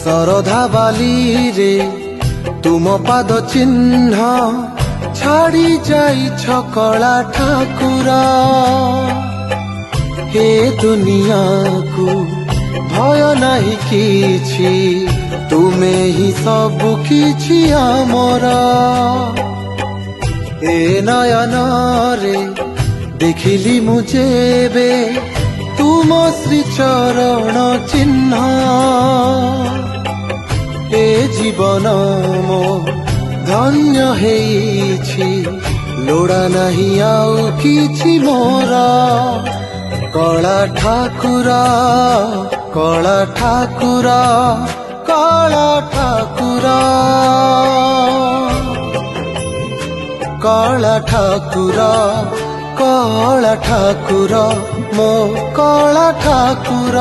ଶରଧା ବାଲିରେ ତୁମ ପାଦ ଚିହ୍ନ ଛାଡ଼ି ଯାଇଛ କଳା ଠାକୁର। ଏ ଦୁନିଆକୁ ଭୟ ନାହିଁ କିଛି, ତୁମେ ହିଁ ସବୁ କିଛି ଆମର। ଏ ନୟନରେ ଦେଖିଲି ମୁଁ ଯେବେ ତୁମ ଶ୍ରୀଚରଣ ଚିହ୍ନ, ଏ ଜୀବନ ମୋ ଧନ୍ୟ ହେଇଛି, ଲୋଡ଼ା ନାହିଁ ଆଉ କିଛି ମୋର। କଳା ଠାକୁର କଳା ଠାକୁର କଳା ଠାକୁର କଳା ଠାକୁର କଳା ଠାକୁର ମୋ କଳା ଠାକୁର।